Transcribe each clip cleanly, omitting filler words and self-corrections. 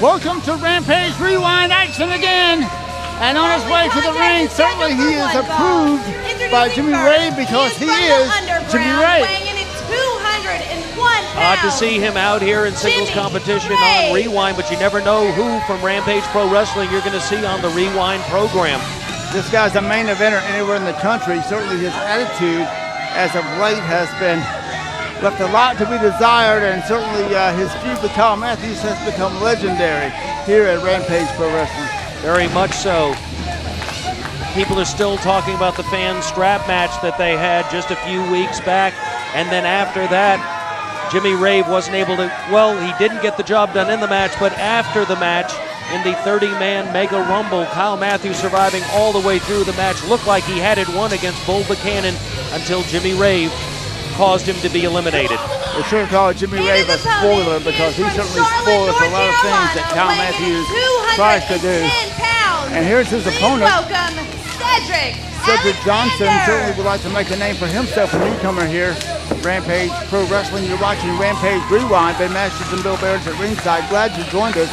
Welcome to Rampage Rewind action again. And on his way to the ring, certainly he is approved by Jimmy Rave because he is Jimmy Rave. Odd to see him out here in singles competition on Rewind, but you never know who from Rampage Pro Wrestling you're going to see on the Rewind program. This guy's a main eventer anywhere in the country. Certainly his attitude as of late has been left a lot to be desired, and certainly his feud with Kyle Matthews has become legendary here at Rampage Pro Wrestling. Very much so. People are still talking about the fan strap match that they had just a few weeks back, and then after that, Jimmy Rave wasn't able to, well, he didn't get the job done in the match, but after the match, in the 30-man Mega Rumble, Kyle Matthews surviving all the way through the match, looked like he had it won against Bull Buchanan until Jimmy Rave caused him to be eliminated. We should call Jimmy Rave a spoiler because he certainly spoils a lot of things that Kyle Matthews tries to do. And here's his opponent. Welcome, Cedric Johnson certainly would like to make a name for himself, a newcomer here. Rampage Pro Wrestling, you're watching Rampage Rewind. Ben Masters and Bill Barrett at ringside. Glad you joined us,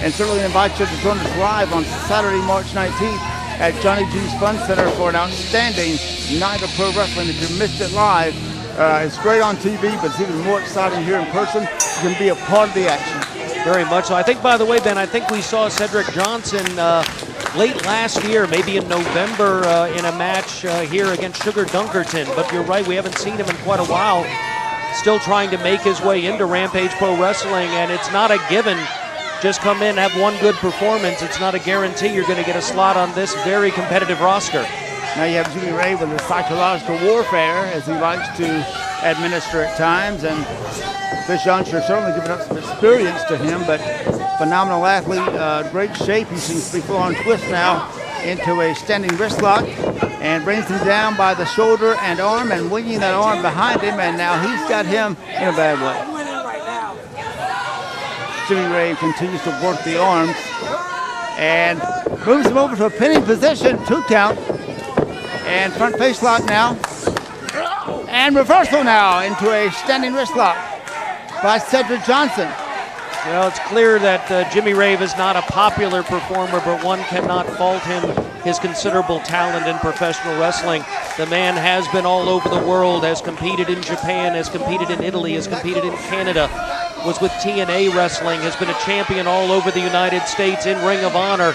and certainly invite you to join us live on Saturday, March 19th at Johnny G's Fun Center for an outstanding night of pro wrestling. If you missed it live, it's great on TV, but it's even more exciting here in person. You can be a part of the action. Very much so. I think, by the way, Ben, I think we saw Cedric Johnson late last year, maybe in November, in a match here against Sugar Dunkerton. But you're right, we haven't seen him in quite a while. Still trying to make his way into Rampage Pro Wrestling, and it's not a given. Just come in, have one good performance. It's not a guarantee you're going to get a slot on this very competitive roster. Now you have Jimmy Rave with the psychological warfare, as he likes to administer at times, and this youngster certainly giving up some experience to him, but phenomenal athlete, great shape. He seems to be full on twist now into a standing wrist lock and brings him down by the shoulder and arm and winging that arm behind him, and now he's got him in a bad way. Jimmy Rave continues to work the arms and moves him over to a pinning position, 2 count. And front face lock now. And reversal now into a standing wrist lock by Cedric Johnson. Well, it's clear that Jimmy Rave is not a popular performer, but one cannot fault him his considerable talent in professional wrestling. The man has been all over the world, has competed in Japan, has competed in Italy, has competed in Canada, was with TNA Wrestling, has been a champion all over the United States in Ring of Honor,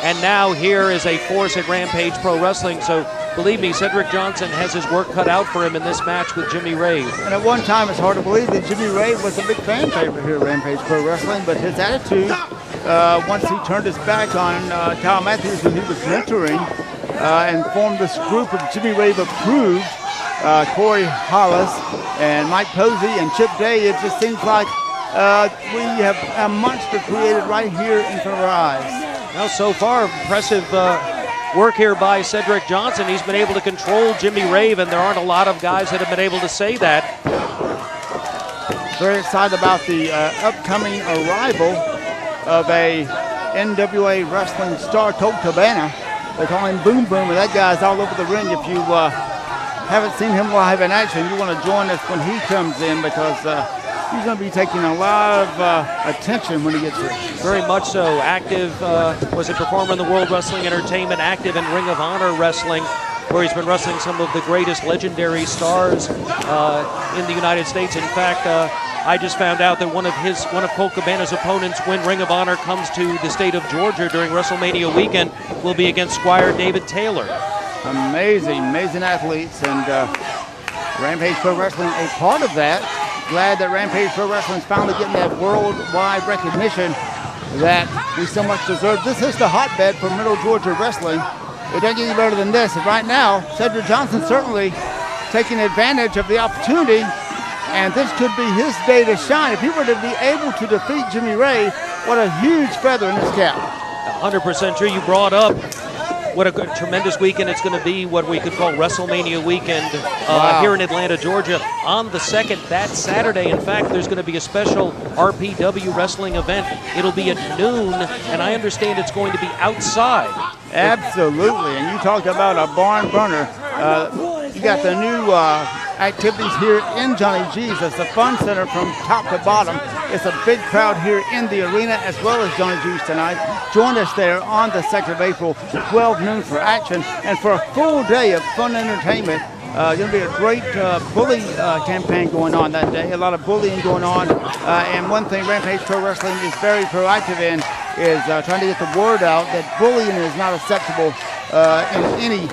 and now here is a force at Rampage Pro Wrestling. So believe me, Cedric Johnson has his work cut out for him in this match with Jimmy Rave. And at one time, it's hard to believe that Jimmy Rave was a big fan favorite here at Rampage Pro Wrestling, but his attitude, once he turned his back on Kyle Matthews, who he was mentoring, and formed this group of Jimmy Rave approved, Corey Hollis and Mike Posey and Chip Day, it just seems like we have a monster created right here in front of our eyes. Now, so far, impressive work here by Cedric Johnson. He's been able to control Jimmy Rave, and there aren't a lot of guys that have been able to say that. Very excited about the upcoming arrival of a NWA wrestling star, Colt Cabana. They call him Boom Boom, and that guy's all over the ring. If you haven't seen him live in action, you want to join us when he comes in, because he's going to be taking a lot of attention when he gets here. Very much so. Active, was a performer in the World Wrestling Entertainment, active in Ring of Honor Wrestling, where he's been wrestling some of the greatest legendary stars in the United States. In fact, I just found out that one of Colt Cabana's opponents, when Ring of Honor comes to the state of Georgia during WrestleMania weekend, will be against Squire David Taylor. Amazing, amazing athletes, and Rampage Pro Wrestling a part of that. Glad that Rampage Pro Wrestling is finally getting that worldwide recognition that we so much deserve. This is the hotbed for Middle Georgia wrestling. It doesn't get any better than this. And right now, Cedric Johnson certainly taking advantage of the opportunity, and this could be his day to shine. If he were to be able to defeat Jimmy Rave, what a huge feather in his cap. 100% true. You brought up what a tremendous weekend it's going to be, what we could call WrestleMania weekend here in Atlanta, Georgia. On the 2nd, that Saturday, in fact, there's going to be a special RPW wrestling event. It'll be at noon, and I understand it's going to be outside. Absolutely, and you talked about a barn burner. You got the new activities here in Johnny G's. It's the fun center from top to bottom. It's a big crowd here in the arena as well as Johnny G's tonight. Join us there on the 2nd of April, 12 noon for action and for a full day of fun entertainment. Going to be a great bully campaign going on that day. A lot of bullying going on. And one thing Rampage Pro Wrestling is very proactive in is trying to get the word out that bullying is not acceptable in any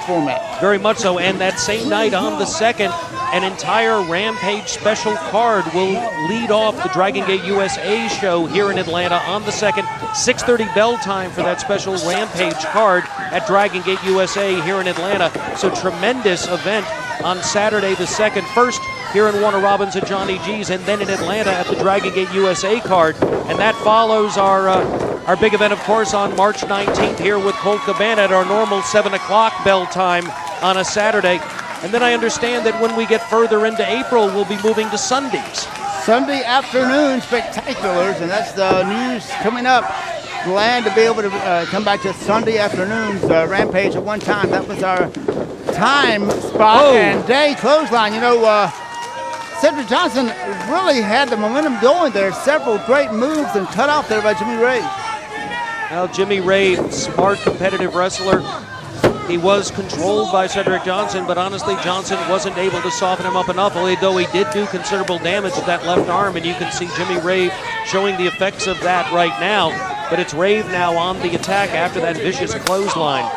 format. Very much so. And that same night on the 2nd, an entire Rampage special card will lead off the Dragon Gate USA show here in Atlanta on the 2nd. 6:30 bell time for that special Rampage card at Dragon Gate USA here in Atlanta. So tremendous event on Saturday the 2nd. First here in Warner Robins at Johnny G's, and then in Atlanta at the Dragon Gate USA card. And that follows our big event, of course, on March 19th here with Colt Cabana at our normal 7 o'clock bell time on a Saturday. And then I understand that when we get further into April, we'll be moving to Sundays. Sunday afternoon spectaculars, and that's the news coming up. Glad to be able to come back to Sunday afternoons. Rampage at one time, that was our time spot and day clothesline. You know, Cedric Johnson really had the momentum going there. Several great moves and cut off there by Jimmy Rave. Well, Jimmy Rave, smart, competitive wrestler. He was controlled by Cedric Johnson, but honestly, Johnson wasn't able to soften him up enough, although he did do considerable damage to that left arm, and you can see Jimmy Rave showing the effects of that right now. But it's Rave now on the attack after that vicious clothesline.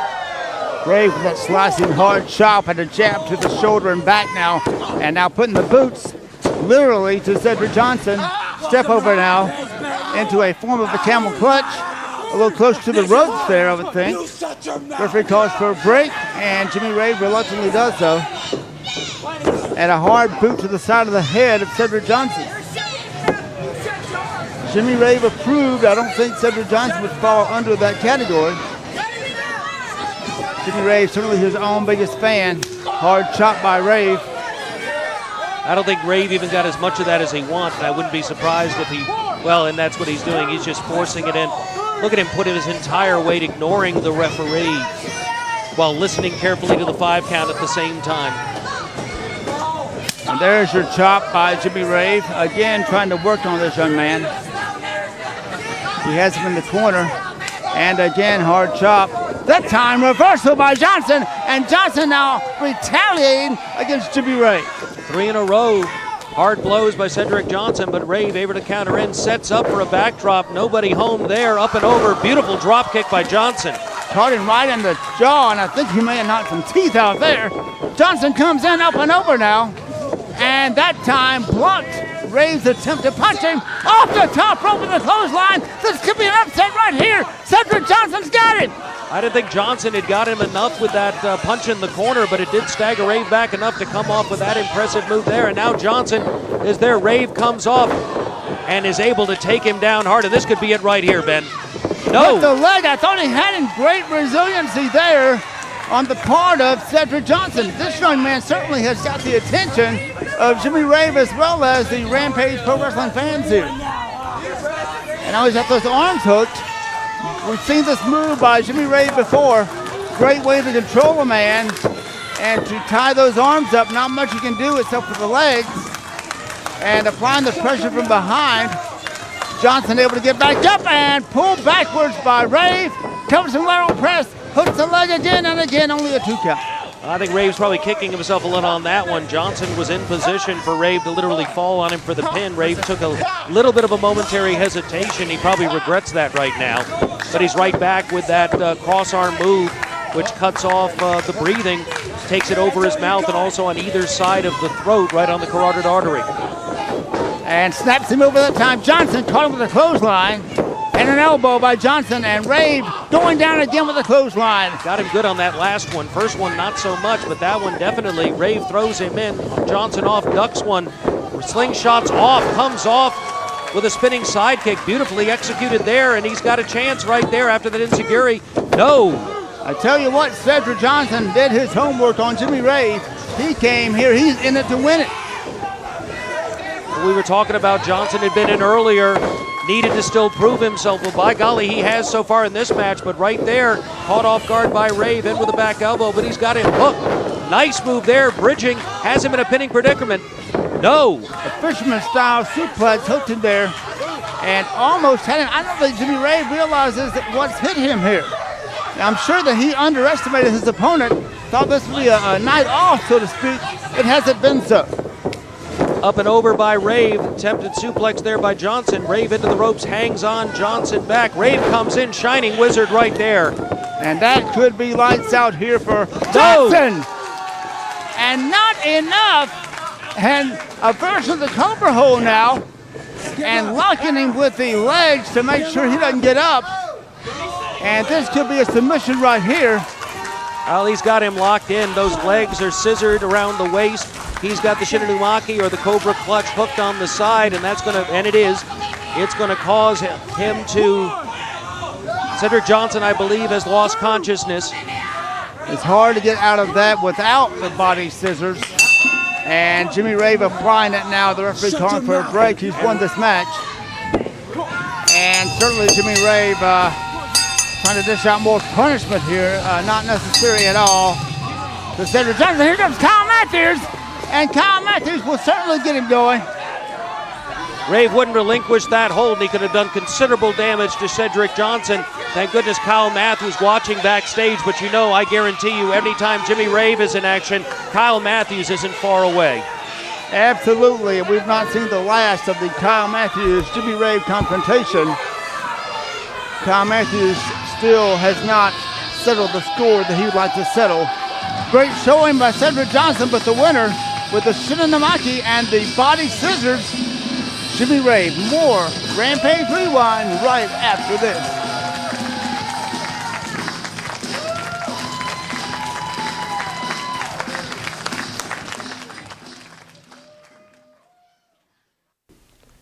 Rave with that slicing hard chop and a jab to the shoulder and back now, and now putting the boots literally to Cedric Johnson. Step over now into a form of a camel clutch. A little close to the ropes there, I would think. Referee calls for a break, and Jimmy Rave reluctantly does so. And a hard boot to the side of the head of Cedric Johnson. Jimmy Rave approved. I don't think Cedric Johnson would fall under that category. Jimmy Rave, certainly his own biggest fan. Hard chop by Rave. I don't think Rave even got as much of that as he wants. I wouldn't be surprised if he, well, and that's what he's doing. He's just forcing it in. Look at him put his entire weight, ignoring the referee while listening carefully to the 5 count at the same time. And there's your chop by Jimmy Rave. Again, trying to work on this young man. He has him in the corner. And again, hard chop. That time, reversal by Johnson. And Johnson now retaliating against Jimmy Rave. 3 in a row. Hard blows by Cedric Johnson, but Rave able to counter in, sets up for a backdrop. Nobody home there, up and over. Beautiful drop kick by Johnson. Caught him right in the jaw, and I think he may have knocked some teeth out there. Johnson comes in, up and over now. And that time blocked Rave's attempt to punch him off the top rope of the clothesline. This could be an upset right here. Cedric Johnson's got it. I didn't think Johnson had got him enough with that punch in the corner, but it did stagger Rave back enough to come off with that impressive move there. And now Johnson is there. Rave comes off and is able to take him down hard. And this could be it right here, Ben. No. With the leg, I thought he had in great resiliency there on the part of Cedric Johnson. This young man certainly has got the attention of Jimmy Rave as well as the Rampage Pro Wrestling fans here. And now he's got those arms hooked. We've seen this move by Jimmy Rave before. Great way to control a man and to tie those arms up. Not much you can do except for the legs. And applying the pressure from behind. Johnson able to get back up and pull backwards by Rave. Covers him lateral press. Hooks the leg again and again, only a 2 count. I think Rave's probably kicking himself a little on that one. Johnson was in position for Rave to literally fall on him for the pin. Rave took a little bit of a momentary hesitation. He probably regrets that right now. But he's right back with that cross-arm move, which cuts off the breathing, takes it over his mouth and also on either side of the throat, right on the carotid artery. And snaps him over that time. Johnson caught him with a clothesline. And an elbow by Johnson, and Rave going down again with a clothesline. Got him good on that last one. First one, not so much, but that one definitely. Rave throws him in. Johnson off, ducks one. Slingshots off, comes off with a spinning side kick. Beautifully executed there, and he's got a chance right there after that enziguri. No. I tell you what, Cedric Johnson did his homework on Jimmy Rave. He came here, he's in it to win it. We were talking about Johnson had been in earlier. Needed to still prove himself. Well, by golly, he has so far in this match, but right there, caught off guard by Rave, in with a back elbow, but he's got him hooked. Nice move there. Bridging has him in a pinning predicament. No. A fisherman-style suplex hooked him there and almost had him. I don't think Jimmy Rave realizes that what's hit him here. Now, I'm sure that he underestimated his opponent, thought this would be a night off, so to speak. It hasn't been so. Up and over by Rave. Attempted suplex there by Johnson. Rave into the ropes, hangs on. Johnson back. Rave comes in, shining wizard right there. And that could be lights out here for Johnson. And not enough. And a version of the Cobra hold now. And locking him with the legs to make sure he doesn't get up. And this could be a submission right here. Well, he's got him locked in. Those legs are scissored around the waist. He's got the Shinonumaki or the Cobra clutch hooked on the side, and that's going to, and it is, it's going to cause him to, Cedric Johnson, I believe, has lost consciousness. It's hard to get out of that without the body scissors. And Jimmy Rave applying it now. The referee calling for a break. He's won this match. And certainly Jimmy Rave trying to dish out more punishment here. Not necessary at all. To Cedric Johnson. Here comes Kyle Matthews. And Kyle Matthews will certainly get him going. Rave wouldn't relinquish that hold. He could have done considerable damage to Cedric Johnson. Thank goodness Kyle Matthews watching backstage, but you know, I guarantee you, every time Jimmy Rave is in action, Kyle Matthews isn't far away. Absolutely, and we've not seen the last of the Kyle Matthews-Jimmy Rave confrontation. Kyle Matthews still has not settled the score that he would like to settle. Great showing by Cedric Johnson, but the winner with the Shinonumaki and the body scissors, Jimmy Rave. More Rampage Rewind right after this.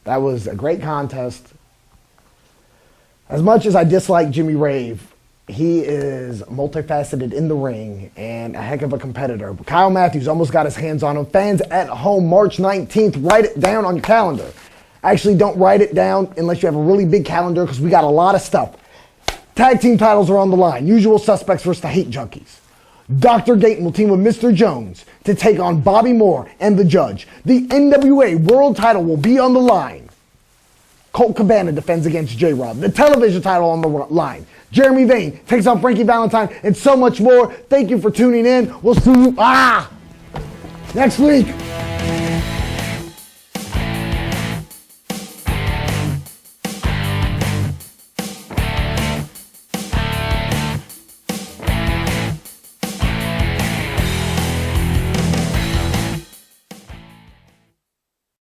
That was a great contest. As much as I dislike Jimmy Rave, he is multifaceted in the ring and a heck of a competitor. Kyle Matthews almost got his hands on him. Fans at home, March 19th, write it down on your calendar. Actually, don't write it down unless you have a really big calendar because we got a lot of stuff. Tag team titles are on the line. Usual Suspects versus the Hate Junkies. Dr. Dayton will team with Mr. Jones to take on Bobby Moore and the Judge. The NWA World title will be on the line. Colt Cabana defends against J-Rob. The television title on the line. Jeremy Vane takes on Frankie Valentine and so much more. Thank you for tuning in. We'll see you next week.